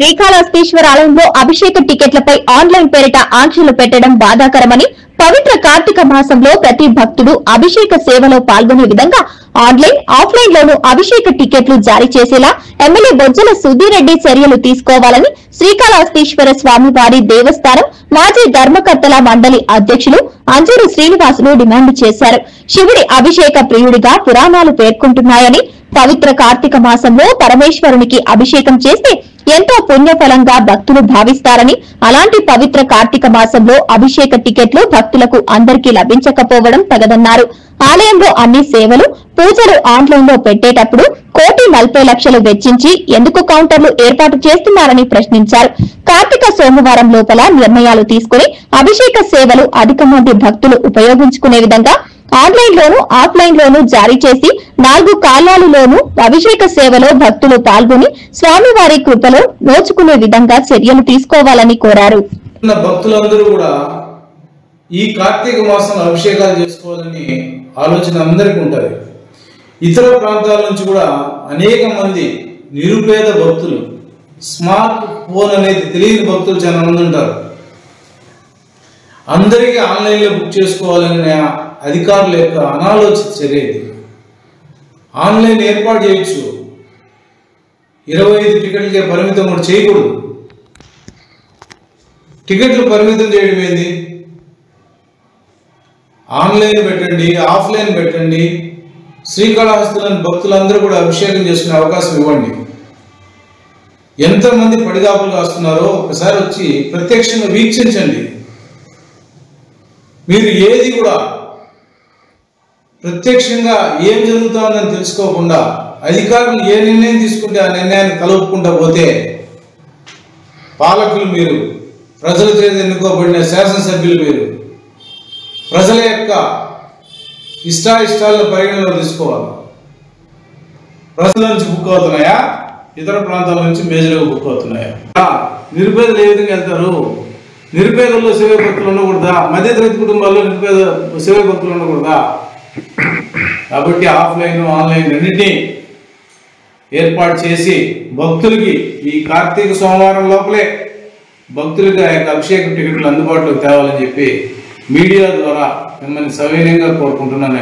శ్రీకాళహస్తీశ్వర ఆలయంలో అభిషేక టికెట్లపై ఆన్లైన్ పేరిట ఆంక్షలు పెట్టడం బాధాకరమని, పవిత్ర కార్తీక మాసంలో ప్రతి భక్తుడు అభిషేక సేవలో పాల్గొనే విధంగా ఆన్లైన్, ఆఫ్లైన్ లోనూ అభిషేక టికెట్లు జారీ చేసేలా ఎమ్మెల్యే బొజ్జల సుధీరెడ్డి చర్యలు తీసుకోవాలని శ్రీకాళహస్తీశ్వర స్వామివారి దేవస్థానం మాజీ ధర్మకర్తల మండలి అధ్యక్షులు అంజూరు శ్రీనివాసులు డిమాండ్ చేశారు. శివుడి అభిషేక ప్రియుడిగా పురాణాలు పేర్కొంటున్నాయని, పవిత్ర కార్తీక మాసంలో పరమేశ్వరునికి అభిషేకం చేస్తే ఎంతో పుణ్యఫలంగా భక్తులు భావిస్తారని, అలాంటి పవిత్ర కార్తీక మాసంలో అభిషేక టికెట్లు భక్తులకు అందరికీ లభించకపోవడం తగదన్నారు. ఆలయంలో అన్ని సేవలు, పూజలు ఆన్లైన్ లో పెట్టేటప్పుడు 1,40,00,000 వెచ్చించి ఎందుకు కౌంటర్లు ఏర్పాటు చేస్తున్నారని ప్రశ్నించారు. కార్తీక సోమవారం లోపల నిర్ణయాలు తీసుకుని అభిషేక సేవలు అధిక మంది భక్తులు ఉపయోగించుకునే విధంగా ఆన్లైన్ లోను, ఆఫ్లైన్ లోను జారీ చేసి 4 కాలాలలోనూ అభిషేక సేవలో భక్తులు పాల్గొని స్వామివారి కృపలో నోచుకునే విధంగా చర్యలు తీసుకోవాలని కోరారు. భక్తులందరూ కూడా ఈ కార్తీక మాసంలో అభిషేకాలు చేసుకోవాలని ఆలోచన అందరికీ ఉంటుంది. ఇతర ప్రాంతాల నుంచి కూడా అనేక మంది నిరుపేద భక్తులు, స్మార్ట్ ఫోన్ అనేది తెలియని భక్తులు చాలా మంది ఉంటారు. అందరికీ ఆన్లైన్లో బుక్ చేసుకోవాలనే అధికారుల యొక్క అనాలోచిత చర్య ఇది. ఆన్లైన్ ఏర్పాటు చేయొచ్చు, 25 టికెట్లకే పరిమితం కూడా చేయకూడదు. టికెట్లు పరిమితం చేయడం ఏంది? ఆన్లైన్ పెట్టండి, ఆఫ్లైన్ పెట్టండి. శ్రీకాళహస్తిలోని భక్తులందరూ కూడా అభిషేకం చేసుకునే అవకాశం ఇవ్వండి. ఎంతమంది పడిగాపులు కాస్తున్నారో ఒకసారి వచ్చి ప్రత్యక్షంగా వీక్షించండి. మీరు ఏది కూడా ప్రత్యక్షంగా ఏం జరుగుతుందని తెలుసుకోకుండా అధికారులు ఏ నిర్ణయం తీసుకుంటే ఆ నిర్ణయాన్ని తలొప్పుకుంటా పోతే పాలకులు మీరు, ప్రజల చేత ఎన్నుకోబడిన శాసనసభ్యులు మీరు, ప్రజల యొక్క ఇష్టాయిష్టాలను పరిగణలో తీసుకోవాలి. ప్రజల నుంచి బుక్ అవుతున్నాయా, ఇతర ప్రాంతాల నుంచి మేజర్గా బుక్ అవుతున్నాయా? నిరుపేదలు ఏ విధంగా వెళ్తారు? నిరుపేదల్లో సేవా భక్తులు ఉండకూడదా? మధ్యతరగతి కుటుంబాల్లో నిరుపేద సేవా భక్తులు ఉండకూడదా? కాబట్టి ఆఫ్లైన్, ఆన్లైన్ రెండింటినీ ఏర్పాటు చేసి భక్తులకి ఈ కార్తీక సోమవారం లోపలే భక్తులకి ఆ యొక్క అభిషేక టికెట్లు అందుబాటులోకి తేవాలని చెప్పి మీడియా ద్వారా మిమ్మల్ని సవినయంగా కోరుకుంటున్నాను.